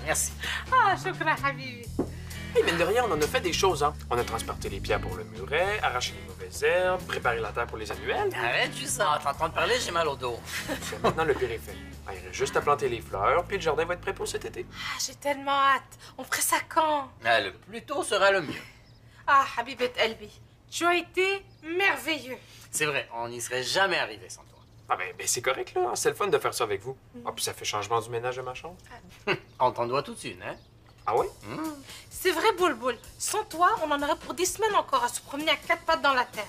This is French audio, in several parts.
merci. Ah, shukran, habibi. Hey, mine de rien, on en a fait des choses, hein. On a transporté les pierres pour le muret, arraché les mauvaises herbes, préparé la terre pour les annuels. Arrête juste ça. T'es en train de parler, j'ai mal au dos. Puis maintenant, le pire est fait. Ah, il reste juste à planter les fleurs, puis le jardin va être prêt pour cet été. Ah, j'ai tellement hâte. On ferait ça quand? Ah, le plus tôt sera le mieux. Ah, Habibet Elbi, tu as été merveilleux. C'est vrai, on n'y serait jamais arrivé sans toi. Ah ben c'est correct, là. C'est le fun de faire ça avec vous. Ah, puis ça fait changement du ménage de ma chambre. On t'en doit toute une, hein? Ah oui? C'est vrai, Boulboul. Sans toi, on en aurait pour des semaines encore à se promener à quatre pattes dans la terre.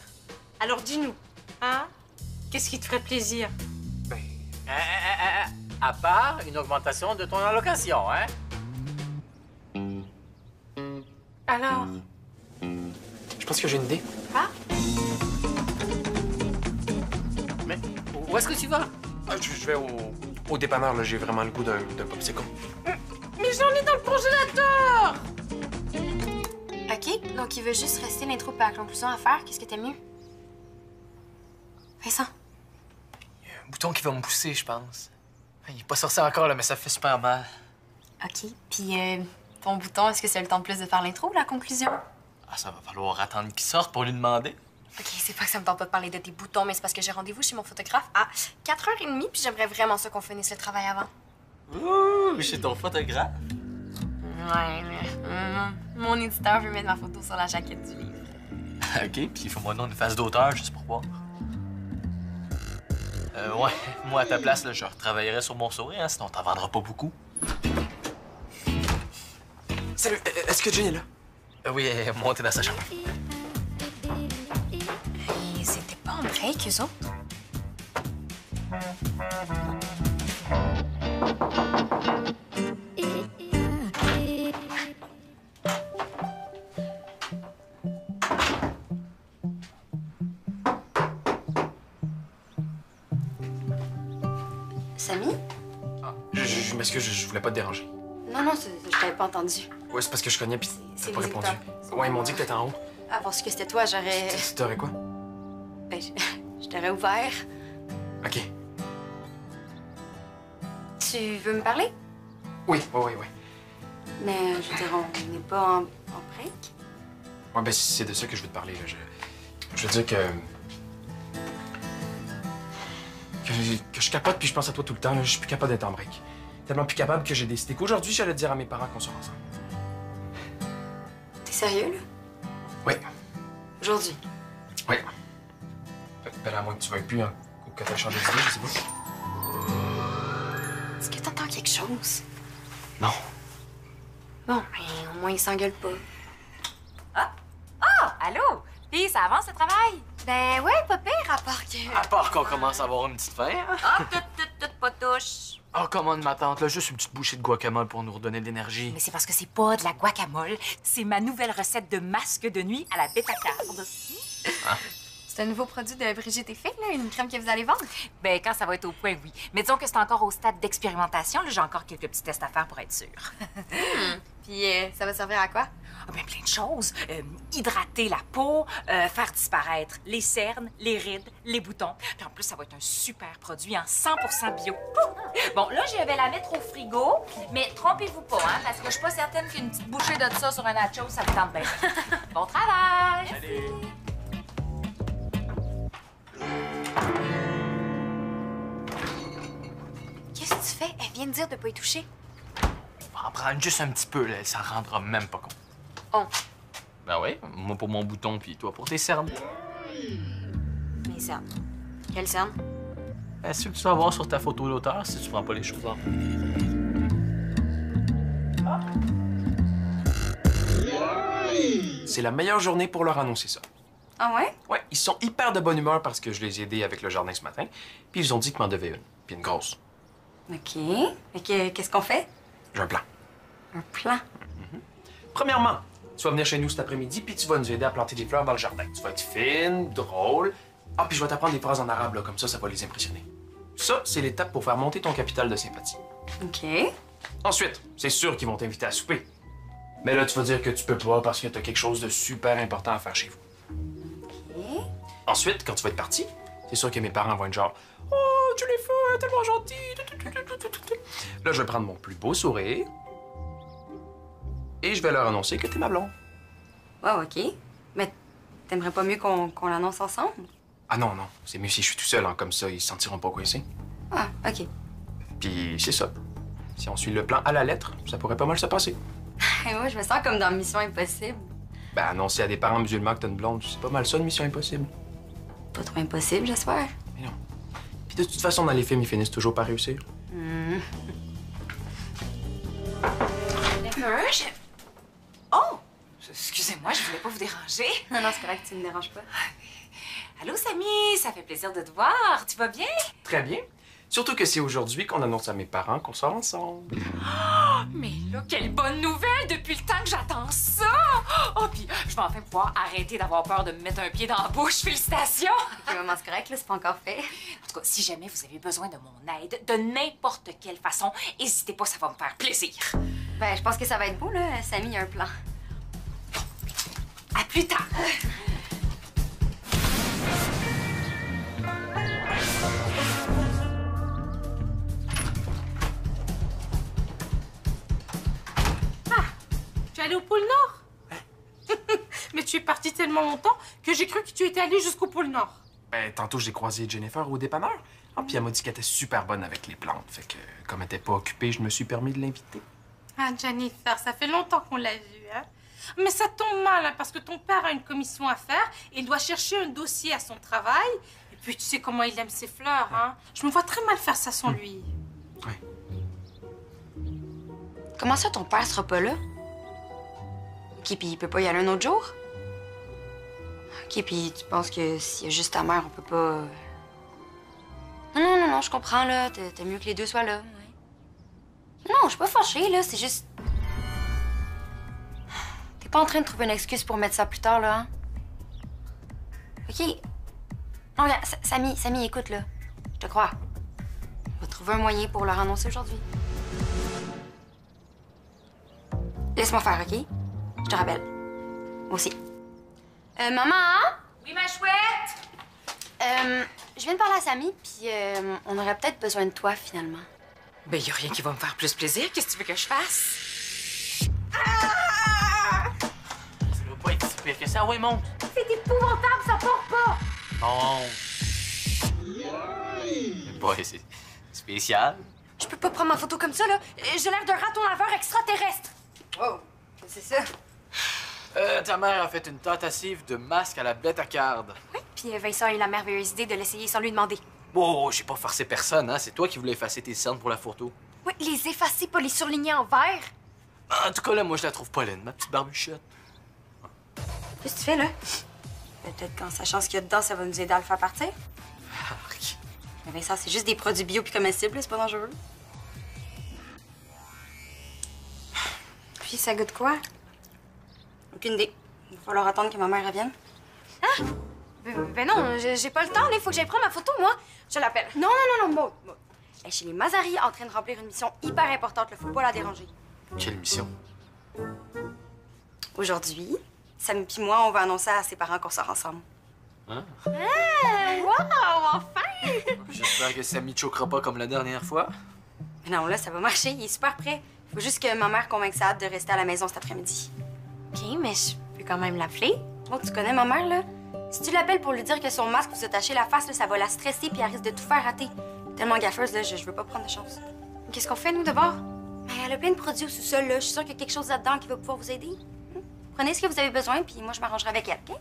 Alors dis-nous, hein? Qu'est-ce qui te ferait plaisir? Ben... À part une augmentation de ton allocation, hein? Alors? Je pense que j'ai une idée. Ah? Mais où est-ce que tu vas? Ah, je vais au dépanneur, là. J'ai vraiment le goût d'un popsicle. Mais j'en ai dans le congélateur! OK, donc il veut juste rester l'intro pour la conclusion à faire. Qu'est-ce que t'aimes mieux? Vincent? Il y a un bouton qui va me pousser, je pense. Il est pas sorti encore, là, mais ça fait super mal. OK, puis ton bouton, est-ce que c'est le temps de plus de faire l'intro ou la conclusion? Ah, ça va falloir attendre qu'il sorte pour lui demander. OK, c'est pas que ça me tente pas de parler de tes boutons, mais c'est parce que j'ai rendez-vous chez mon photographe à 4h30, puis j'aimerais vraiment ça qu'on finisse le travail avant. Ouh, chez ton photographe. Ouais, mais mon éditeur veut mettre ma photo sur la jaquette du livre. OK, puis il faut moi non une face d'auteur juste pour voir. Ouais, moi à ta place, là, je retravaillerais sur mon sourire, hein, sinon t'en vendras pas beaucoup. Salut, est-ce que Jenny est là? Oui, elle est montée dans sa chambre. Et c'était pas en break, eux autres? Samy? Ah, je m'excuse, je voulais pas te déranger. Non, je t'avais pas entendu. Ouais, c'est parce que je cognais puis C'est t'as pas les répondu. écouteurs. Ouais, ils m'ont dit que t'étais en haut. Ah, parce que c'était toi, j'aurais... Tu t'aurais quoi? Ben, je t'aurais ouvert. OK. Tu veux me parler? Oui. Mais, je veux dire, on n'est pas en break. Ouais, ben c'est de ça que je veux te parler, là. Je veux dire que je capote puis je pense à toi tout le temps, là. Je suis plus capable d'être en break. Tellement plus capable que j'ai décidé qu'aujourd'hui, j'allais dire à mes parents qu'on sort ensemble. T'es sérieux, là? Oui. Aujourd'hui? Oui. Ben, à moins que tu veuilles plus, hein, ou que t'aies changé d'idée, je sais pas. Est-ce que t'entends quelque chose? Non. Bon, ben, au moins, il s'engueule pas. Allô? Puis, ça avance le travail? Ben ouais, pas pire, à part que... À part qu'on commence à avoir une petite faim, hein? Ah, tout pas touche. Oh, commande ma tante, là, juste une petite bouchée de guacamole pour nous redonner de l'énergie. Mais c'est parce que c'est pas de la guacamole, c'est ma nouvelle recette de masque de nuit à la bêta-carde. C'est un nouveau produit de Brigitte et Fille, là, une crème que vous allez vendre? Ben, quand ça va être au point, oui. Mais disons que c'est encore au stade d'expérimentation, là, j'ai encore quelques petits tests à faire pour être sûre. Puis ça va servir à quoi? Ah ben, plein de choses. Hydrater la peau, faire disparaître les cernes, les rides, les boutons. Puis en plus, ça va être un super produit en 100% bio. Bon, là, je vais la mettre au frigo, mais trompez-vous pas, hein, parce que je suis pas certaine qu'une petite bouchée de ça sur un nacho, ça vous tente bien. Bon travail! Allez. Qu'est-ce que tu fais? Elle vient de dire de pas y toucher. On va en prendre juste un petit peu, là, elle s'en rendra même pas compte. Oh. Ben oui, moi pour mon bouton, puis toi pour tes cernes. Mes cernes. Quelles cernes? Ben, ceux que tu vas voir sur ta photo d'auteur si tu prends pas les choses en main. C'est la meilleure journée pour leur annoncer ça. Ah ouais? Ouais, ils sont hyper de bonne humeur parce que je les ai aidés avec le jardin ce matin. Puis ils ont dit qu'ils m'en devaient une. Puis une grosse. OK. Et qu'est-ce qu'on fait? J'ai un plan. Un plan? Premièrement, tu vas venir chez nous cet après-midi, puis tu vas nous aider à planter des fleurs dans le jardin. Tu vas être fine, drôle. Ah, puis je vais t'apprendre des phrases en arabe, là, comme ça va les impressionner. Ça, c'est l'étape pour faire monter ton capital de sympathie. OK. Ensuite, c'est sûr qu'ils vont t'inviter à souper. Mais là, tu vas dire que tu peux pas parce que t'as quelque chose de super important à faire chez vous. OK. Ensuite, quand tu vas être parti, c'est sûr que mes parents vont être genre « Oh, tu l'es fait, tellement gentil! » Là, je vais prendre mon plus beau sourire, et je vais leur annoncer que t'es ma blonde. Wow, OK. Mais t'aimerais pas mieux qu'on l'annonce ensemble? Ah non, non, c'est mieux si je suis tout seul, hein, comme ça, ils se sentiront pas coincés. Ah, OK. Puis c'est ça. Si on suit le plan à la lettre, ça pourrait pas mal se passer. Et moi, je me sens comme dans Mission Impossible. Ben, annoncer à des parents musulmans que t'as une blonde, c'est pas mal ça, une mission impossible. Pas trop impossible, j'espère. Mais non. Puis de toute façon, dans les films, ils finissent toujours par réussir. Oh! Excusez-moi, je voulais pas vous déranger. Non, non, c'est correct, tu me déranges pas. Allô, Samy, ça fait plaisir de te voir. Tu vas bien? Très bien. Surtout que c'est aujourd'hui qu'on annonce à mes parents qu'on sort ensemble. Mais là, quelle bonne nouvelle depuis le temps que j'attends ça! Oh, puis je vais enfin pouvoir arrêter d'avoir peur de me mettre un pied dans la bouche. Félicitations! OK, maman, c'est correct, là, c'est pas encore fait. En tout cas, si jamais vous avez besoin de mon aide, de n'importe quelle façon, n'hésitez pas, ça va me faire plaisir. Ben, je pense que ça va être beau, là. Samy a un plan. À plus tard! Tu es allé au pôle Nord? Mais tu es parti tellement longtemps que j'ai cru que tu étais allé jusqu'au pôle Nord. Ben, tantôt, j'ai croisé Jennifer au dépanneur. Ah, puis elle m'a dit qu'elle était super bonne avec les plantes. Fait que, comme elle était pas occupée, je me suis permis de l'inviter. Ah, Jennifer, ça fait longtemps qu'on l'a vue, hein? Mais ça tombe mal, hein, parce que ton père a une commission à faire et il doit chercher un dossier à son travail. Et puis, tu sais comment il aime ses fleurs, hein? Je me vois très mal faire ça sans lui. Ouais. Comment ça, ton père sera pas là? OK, puis il peut pas y aller un autre jour? OK, puis tu penses que s'il y a juste ta mère, on peut pas... Non, je comprends, là. T'as mieux que les deux soient là. Ouais. Non, je suis pas fâchée, là. C'est juste... T'es pas en train de trouver une excuse pour mettre ça plus tard, là, hein? OK. Non, regarde, Samy, écoute, là. Je te crois. On va trouver un moyen pour leur annoncer aujourd'hui. Laisse-moi faire, OK? Je te rappelle. Moi aussi. Maman? Oui, ma chouette! Je viens de parler à Samy, puis on aurait peut-être besoin de toi, finalement. Ben, y a rien qui va me faire plus plaisir. Qu'est-ce que tu veux que je fasse? Ça doit pas être si pire que ça. Oui, monte. C'est épouvantable, ça part pas! Non. Mais boy, c'est spécial. Je peux pas prendre ma photo comme ça, là. J'ai l'air d'un raton laveur extraterrestre. Wow, c'est ça. Ta mère a fait une tentative de masque à la bête à carde. Oui, puis Vincent a eu la merveilleuse idée de l'essayer sans lui demander. Oh, j'ai pas forcé personne, hein. C'est toi qui voulais effacer tes cernes pour la photo. Oui, les effacer, pas les surligner en vert. En tout cas, là, moi, je la trouve pas laide, ma petite barbuchette. Qu'est-ce que tu fais, là? Peut-être qu'en sachant ce qu'il y a dedans, ça va nous aider à le faire partir. Arc. Mais Vincent, c'est juste des produits bio puis comestibles, là, c'est pas dangereux. Puis ça goûte quoi? Aucune idée. Il va falloir attendre que ma mère revienne. Ah! Ben non, j'ai pas le temps, là. Il faut que j'aille prendre ma photo, moi. Je l'appelle. Non, Maud. Elle est chez les Mazari en train de remplir une mission hyper importante, là. Faut pas la déranger. Quelle mission? Aujourd'hui, Samy puis moi, on va annoncer à ses parents qu'on sort ensemble. Hein? Wow! Enfin! J'espère que Samy ne choquera pas comme la dernière fois. Mais non, là, ça va marcher. Il est super prêt. Faut juste que ma mère convainque sa hâte de rester à la maison cet après-midi. OK, mais je peux quand même l'appeler. Bon, tu connais ma mère, là? Si tu l'appelles pour lui dire que son masque vous a taché la face, là, ça va la stresser puis elle risque de tout faire rater. Tellement gaffeuse, là, je veux pas prendre de chance. Qu'est-ce qu'on fait, nous, d'abord? Ben, elle a plein de produits au sous-sol, là. Je suis sûre qu'il y a quelque chose là-dedans qui va pouvoir vous aider. Prenez ce que vous avez besoin, puis moi, je m'arrangerai avec elle, OK?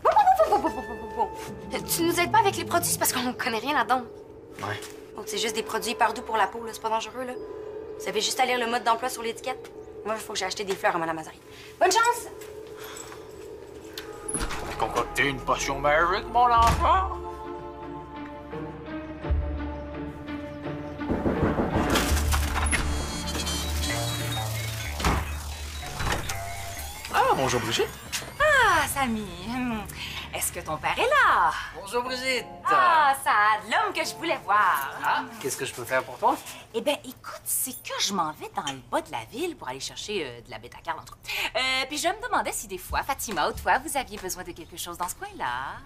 Tu nous aides pas avec les produits, c'est parce qu'on connaît rien là-dedans. Ouais. Donc, c'est juste des produits hyper doux pour la peau, là. C'est pas dangereux, là. Vous avez juste à lire le mode d'emploi sur l'étiquette. Moi, il faut que j'ai acheté des fleurs à Mme Mazari. Bonne chance! T'as concocté une potion magique, mon enfant? Ah, bonjour, Brigitte. Ah, Samy, est-ce que ton père est là? Bonjour, Brigitte. Ah, ça, l'homme que je voulais voir. Ah, qu'est-ce que je peux faire pour toi? Eh bien, écoute, c'est que je m'en vais dans le bas de la ville pour aller chercher de la bête à carne, en tout cas. Puis je me demandais si des fois, Fatima ou toi, vous aviez besoin de quelque chose dans ce coin-là.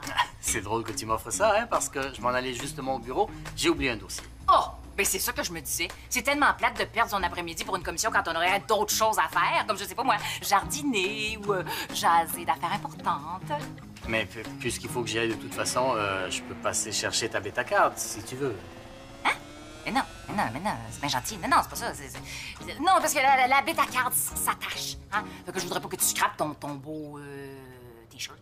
C'est drôle que tu m'offres ça, hein, parce que je m'en allais justement au bureau. J'ai oublié un dossier. Oh, Ben, c'est ça que je me disais. C'est tellement plate de perdre son après-midi pour une commission quand on aurait d'autres choses à faire, comme, je sais pas moi, jardiner ou jaser d'affaires importantes. Mais puisqu'il faut que j'y aille de toute façon, je peux passer chercher ta bêta-carte, si tu veux. Hein? Mais non, c'est bien gentil. Non, c'est pas ça. Non, parce que la bêta-carte, ça tâche. Hein? Fait que je voudrais pas que tu scrapes ton beau t-shirt.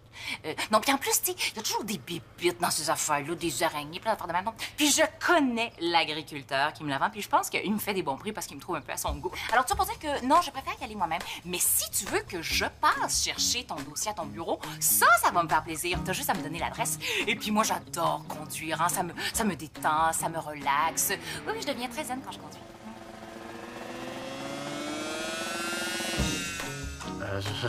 Non, puis en plus, tu sais, il y a toujours des bébites dans ces affaires-là, des araignées, plein d'affaires de même. Puis je connais l'agriculteur qui me la vend, puis je pense qu'il me fait des bons prix parce qu'il me trouve un peu à son goût. Alors, tu vas pour dire que non, je préfère y aller moi-même. Mais si tu veux que je passe chercher ton dossier à ton bureau, ça va me faire plaisir. T'as juste à me donner l'adresse. Et puis moi, j'adore conduire, hein. Ça me détend, ça me relaxe. Oui, je deviens très zen quand je conduis.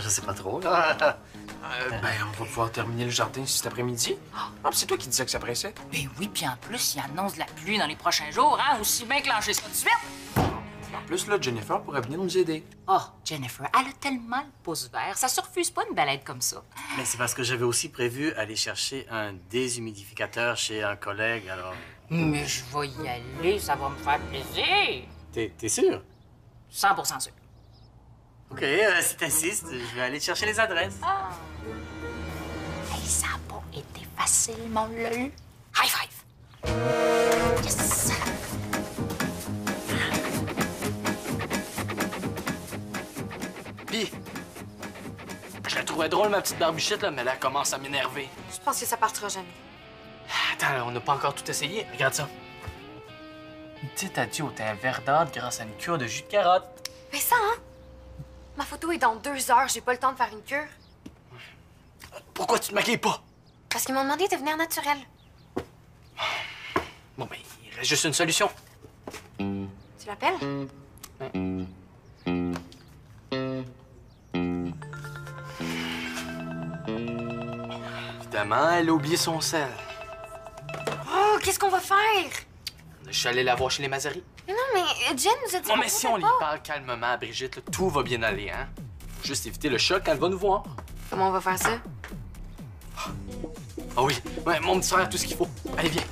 Je sais pas trop. Ben, on va pouvoir terminer le jardin cet après-midi. Ah, c'est toi qui disais que ça pressait. Ben oui, puis en plus, il annonce de la pluie dans les prochains jours, hein? Aussi bien clencher ça tout de suite. En plus, là, Jennifer pourrait venir nous aider. Oh, Jennifer, elle a tellement le pouce vert. Ça se refuse pas une balade comme ça. Mais c'est parce que j'avais aussi prévu aller chercher un déshumidificateur chez un collègue, alors... Mais je vais y aller, ça va me faire plaisir. T'es sûr? 100% sûr. OK, si t'insistes, je vais aller te chercher les adresses. Hey, ça a pas été facile, mon l'a eu. High five! Yes! Pis, je la trouvais drôle, ma petite barbichette, là, mais là, elle commence à m'énerver. Je pense que ça partira jamais. Attends, on n'a pas encore tout essayé. Regarde ça. Une petite adieu au teint verdâtre grâce à une cure de jus de carotte. Mais ça, hein? Ma photo est dans 2 heures, j'ai pas le temps de faire une cure. Pourquoi tu te maquilles pas? Parce qu'ils m'ont demandé de venir naturel. Bon, ben, il reste juste une solution. Tu l'appelles? Évidemment, elle a oublié son sel. Oh, qu'est-ce qu'on va faire? Je suis allé la voir chez les Mazaris. Mais non, mais Jen nous a dit Non, qu'on mais si pouvait on lui pas. parle calmement à Brigitte, là, tout va bien aller, hein? Faut juste éviter le choc quand elle va nous voir. Comment on va faire ça? Ah oui, ouais, mon petit frère, tout ce qu'il faut. Allez, viens.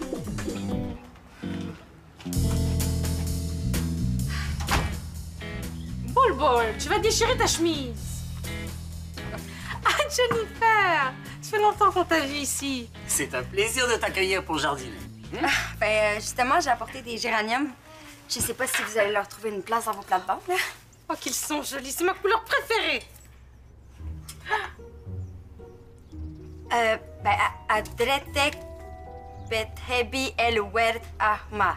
Bol, tu vas déchirer ta chemise. Ah, Jennifer, ça fait longtemps qu'on t'a vu ici. C'est un plaisir de t'accueillir pour jardiner. Justement, j'ai apporté des géraniums. Je sais pas si vous allez leur trouver une place dans vos plates-bandes, là. Oh, qu'ils sont jolis, c'est ma couleur préférée. Adretek bethebi el wert ahma.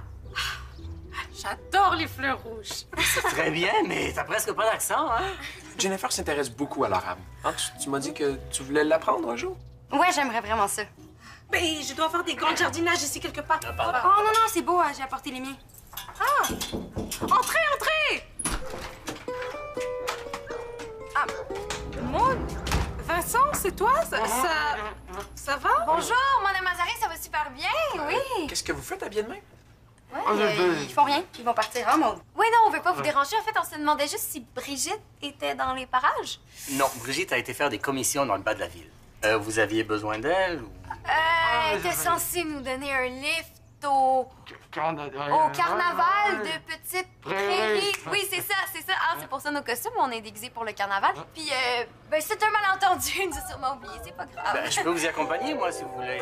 J'adore les fleurs rouges. Très bien, mais t'as presque pas d'accent, hein? Jennifer s'intéresse beaucoup à l'arabe. Hein, tu m'as dit que tu voulais l'apprendre un jour? Ouais, j'aimerais vraiment ça. Mais je dois avoir des grands jardinages ici quelque part. Oh non, c'est beau, hein, j'ai apporté les miens. Entrez, entrez! Ah, Maud, Vincent, c'est toi? Ça va? Bonjour, Madame Mazarin, ça va super bien, oui. Qu'est-ce que vous faites à bien de même? Ouais, ils font rien, ils vont partir, hein, Maud? Oui, non, on veut pas vous déranger. En fait, on se demandait juste si Brigitte était dans les parages. Non, Brigitte a été faire des commissions dans le bas de la ville. Vous aviez besoin d'elle ou... Elle était censée nous donner un lift au carnaval de Petite Prairie. Oui, c'est ça, c'est ça. Ah, c'est pour ça nos costumes, on est déguisés pour le carnaval. Puis, ben, c'est un malentendu, il nous a sûrement oublié, c'est pas grave. Ben, je peux vous y accompagner, moi, si vous voulez.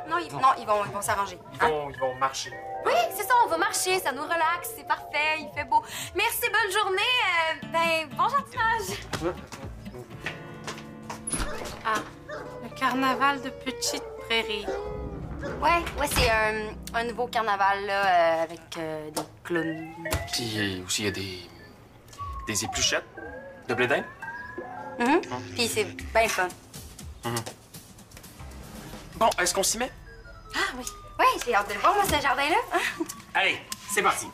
Non, ils vont s'arranger. Ils vont marcher. Oui, c'est ça, on va marcher, ça nous relaxe, c'est parfait, il fait beau. Merci, bonne journée. Ben, bon jardinage. Ah, le carnaval de Petite Prairie. Ouais, c'est un nouveau carnaval, là, avec des clowns. Puis aussi, il y a des épluchettes de blé d'Inde. Puis c'est bien fun. Bon, est-ce qu'on s'y met? Ah oui. Ouais, j'ai hâte de le voir, moi, ce jardin-là. Allez, c'est parti.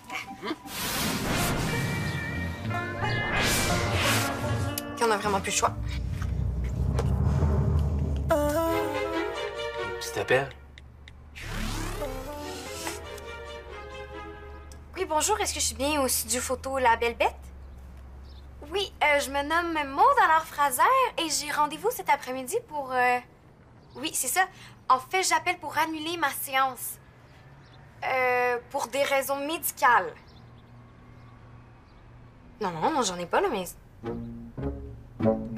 Puis on a vraiment plus le choix. Tu t'appelles? Oui, bonjour, est-ce que je suis bien au studio photo La Belle Bête? Oui, je me nomme Maud alors Fraser et j'ai rendez-vous cet après-midi pour... Oui, c'est ça. En fait, j'appelle pour annuler ma séance. Pour des raisons médicales. Non, non, j'en ai pas, là, mais...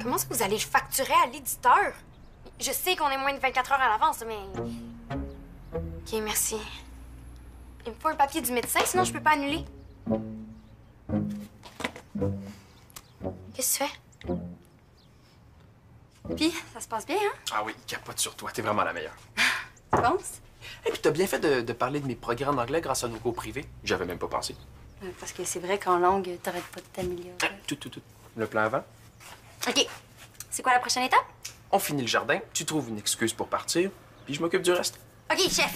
Comment est-ce que vous allez le facturer à l'éditeur? Je sais qu'on est moins de 24 heures à l'avance, mais... OK, merci. Il me faut un papier du médecin, sinon je peux pas annuler. Qu'est-ce que tu fais? Puis, ça se passe bien, hein? Ah oui, capote sur toi. T'es vraiment la meilleure. Tu penses? Et puis t'as bien fait de parler de mes progrès en anglais grâce à nos cours privés. J'avais même pas pensé. Parce que c'est vrai qu'en langue, t'arrêtes pas de t'améliorer. Tout. Le plan avant. OK. C'est quoi la prochaine étape? On finit le jardin, tu trouves une excuse pour partir, puis je m'occupe du reste. OK, chef.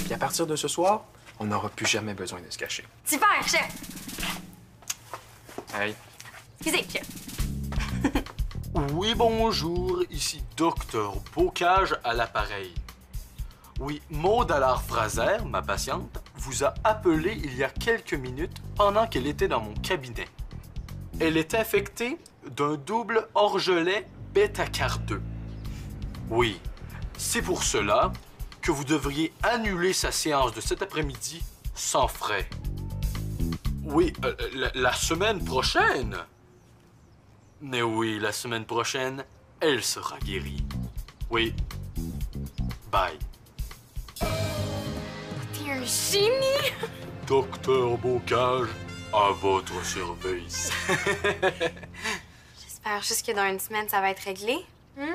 Puis à partir de ce soir, on n'aura plus jamais besoin de se cacher. Super, chef. Hey. Excusez, chef. Oui, bonjour, ici Docteur Bocage à l'appareil. Oui, Maude Allard-Fraser, ma patiente, vous a appelé il y a quelques minutes pendant qu'elle était dans mon cabinet. Elle est infectée d'un double orgelet bêta-carteux. Oui, c'est pour cela que vous devriez annuler sa séance de cet après-midi sans frais. Oui, la semaine prochaine. Mais oui, la semaine prochaine, elle sera guérie. Oui. Bye. T'es un génie! Docteur Bocage, à votre service. J'espère juste que dans une semaine, ça va être réglé. Ouais.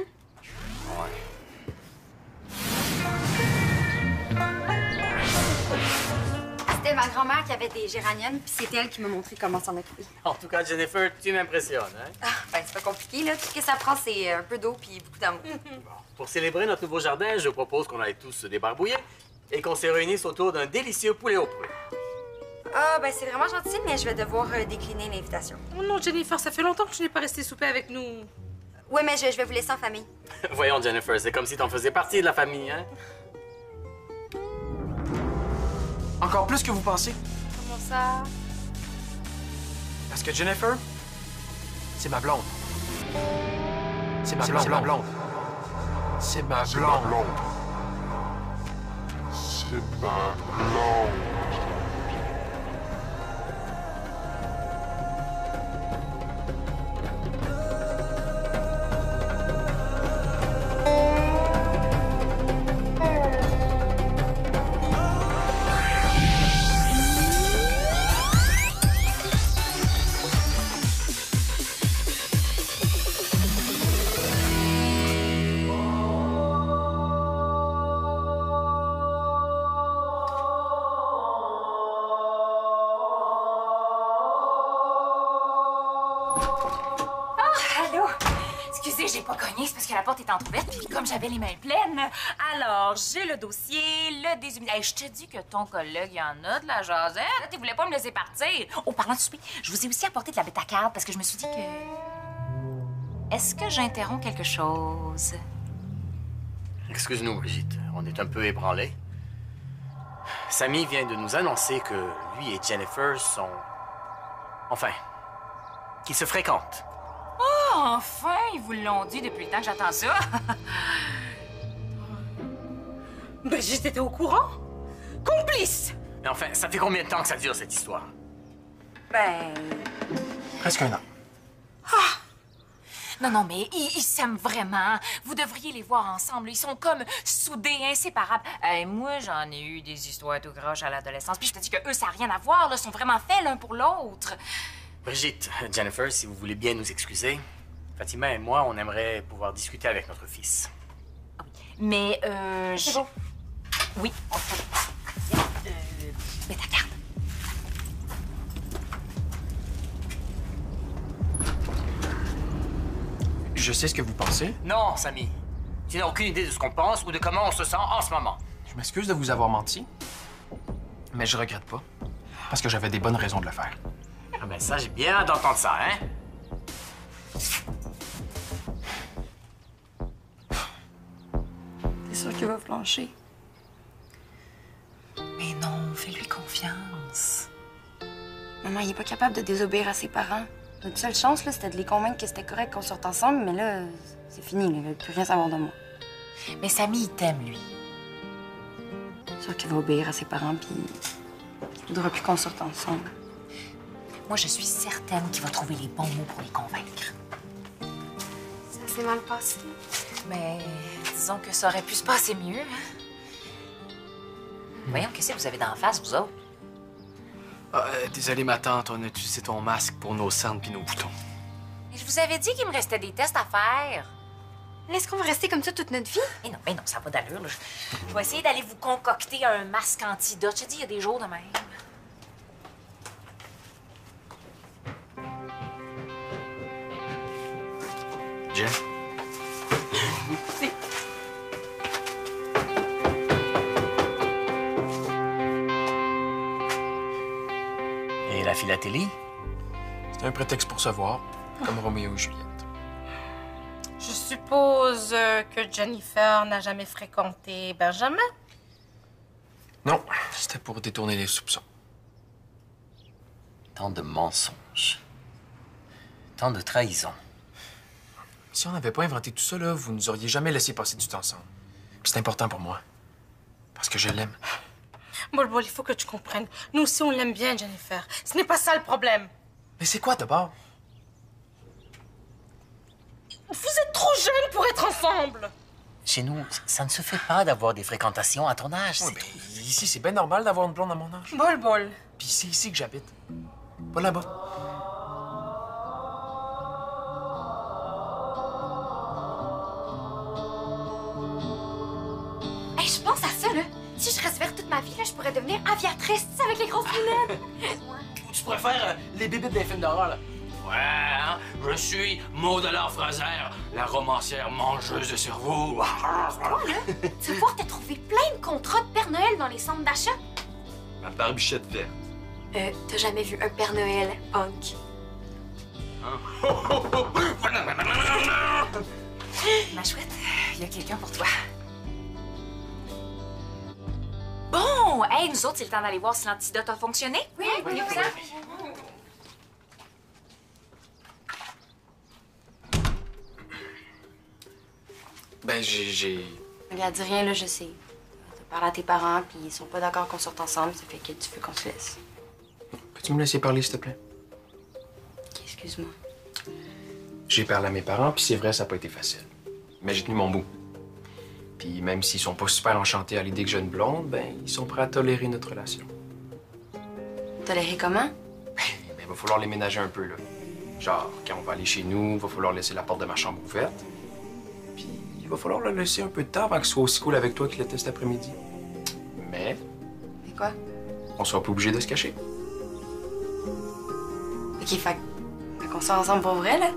C'était ma grand-mère qui avait des géraniums, puis c'est elle qui m'a montré comment s'en occuper. En tout cas, Jennifer, tu m'impressionnes, hein? Ah, ben c'est pas compliqué, là. Tout ce que ça prend, c'est un peu d'eau puis beaucoup d'amour. Pour célébrer notre nouveau jardin, je propose qu'on aille tous se débarbouiller et qu'on se réunisse autour d'un délicieux poulet au prunes. Ah, ben c'est vraiment gentil, mais je vais devoir décliner l'invitation. Oh non, Jennifer, ça fait longtemps que je n'ai pas resté souper avec nous. Ouais, mais je vais vous laisser en famille. Voyons, Jennifer, c'est comme si t'en faisais partie de la famille, hein? Encore plus que vous pensez. Comment ça? Parce que Jennifer, c'est ma blonde. C'est ma blonde. C'est ma blonde. C'est ma blonde. Allô? Excusez, j'ai pas cogné, c'est parce que la porte est entrouverte, puis comme j'avais les mains pleines. Alors, j'ai le dossier, le déshumidificateur. Hey, je te dis que ton collègue, il y en a de la jasette. Il voulait pas me laisser partir. Oh, parlant de souper, je vous ai aussi apporté de la bêta-carde parce que je me suis dit que... Est-ce que j'interromps quelque chose? Excuse-nous, Brigitte, on est un peu ébranlés. Samy vient de nous annoncer que lui et Jennifer sont... Enfin, qu'ils se fréquentent. Oh, enfin, ils vous l'ont dit depuis le temps que j'attends ça. Ben, j'étais au courant. Complice! Mais enfin, ça fait combien de temps que ça dure, cette histoire? Ben... Presque un an. Non, mais ils s'aiment vraiment. Vous devriez les voir ensemble. Ils sont comme soudés, inséparables. Moi, j'en ai eu des histoires tout croche à l'adolescence. Puis je te dis que eux, ça n'a rien à voir. Là. Ils sont vraiment faits l'un pour l'autre. Brigitte, Jennifer, si vous voulez bien nous excuser, Fatima et moi, on aimerait pouvoir discuter avec notre fils. Mais, C'est bon. Oui, on fait... mets ta carte. Je sais ce que vous pensez. Non, Samy. Tu n'as aucune idée de ce qu'on pense ou de comment on se sent en ce moment. Je m'excuse de vous avoir menti, mais je regrette pas. Parce que j'avais des bonnes raisons de le faire. Ah ben ça, j'ai bien hâte d'entendre ça, hein? T'es sûr qu'il va flancher? Mais non, fais-lui confiance. Maman, il est pas capable de désobéir à ses parents. Notre seule chance, là, c'était de les convaincre que c'était correct qu'on sorte ensemble, mais là, c'est fini, là. Il veut plus rien savoir de moi. Mais Samy, il t'aime, lui. sûr qu'il va obéir à ses parents, puis il voudra plus qu'on sorte ensemble. Moi, je suis certaine qu'il va trouver les bons mots pour les convaincre. Ça s'est mal passé. Mais disons que ça aurait pu se passer mieux. Hein? Voyons, qu'est-ce que vous avez d'en face, vous autres? Désolé, ma tante, on a utilisé ton masque pour nos cernes puis nos boutons. Et je vous avais dit qu'il me restait des tests à faire. Est-ce qu'on va rester comme ça toute notre vie? Mais non, ça va d'allure. Là. Je vais essayer d'aller vous concocter un masque antidote. Je te dis, il y a des jours de même. Jen? Et la philatélie? C'est un prétexte pour se voir, comme Roméo et Juliette. Je suppose que Jennifer n'a jamais fréquenté Benjamin? Non, c'était pour détourner les soupçons. Tant de mensonges. Tant de trahisons. Si on n'avait pas inventé tout ça, là, vous nous auriez jamais laissé passer du temps ensemble. Puis c'est important pour moi. Parce que je l'aime. Bol, il faut que tu comprennes. Nous aussi, on l'aime bien, Jennifer. Ce n'est pas ça le problème. Mais c'est quoi d'abord? Vous êtes trop jeunes pour être ensemble. Chez nous, ça ne se fait pas d'avoir des fréquentations à ton âge. Ouais, ben, ici, c'est bien normal d'avoir une blonde à mon âge. Bol. Puis c'est ici que j'habite. Pas là-bas. Hey, je pense à ça, là. Si je reste verte toute ma vie, là, je pourrais devenir aviatrice, tu sais, avec les grosses lunettes. Je préfère les bébites des films d'horreur, là. Ouais, hein? Je suis Maud Fraser, la romancière mangeuse de cerveau. Toi, là, tu vas pouvoir te trouver plein de contrats de Père Noël dans les centres d'achat. Ma barbichette verte. T'as jamais vu un Père Noël punk? Ma chouette, il y a quelqu'un pour toi. Bon, hey, nous autres, c'est le temps d'aller voir si l'antidote a fonctionné. Oui. Ben, j'ai... Regarde, dis rien, là, je sais. T'as parlé à tes parents, puis ils sont pas d'accord qu'on sorte ensemble, ça fait que tu veux qu'on se laisse. Peux-tu me laisser parler, s'il te plaît? Ok, excuse-moi. J'ai parlé à mes parents, puis c'est vrai, ça n'a pas été facile. Mais j'ai tenu mon bout. Puis même s'ils sont pas super enchantés à l'idée que j'ai une blonde, ben, ils sont prêts à tolérer notre relation. Tolérer comment? Ben, il va falloir les ménager un peu, là. Genre, quand on va aller chez nous, il va falloir laisser la porte de ma chambre ouverte. Puis il va falloir leur laisser un peu de temps avant qu'ils soient aussi cool avec toi qu'il l'était cet après-midi. Mais Mais quoi? on sera pas obligé de se cacher. Ok, fait qu'on sort ensemble pour vrai, là?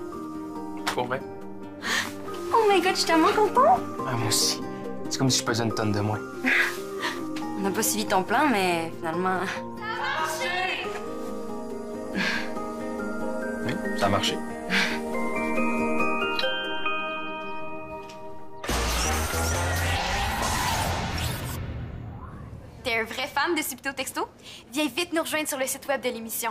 Pour vrai. Oh my God, je suis tellement contente. Ah, moi aussi. C'est comme si je pesais une tonne de moins. On n'a pas suivi ton plan, mais finalement... Oui, ça a marché. T'es un vrai fan de Subito Texto? Viens vite nous rejoindre sur le site web de l'émission.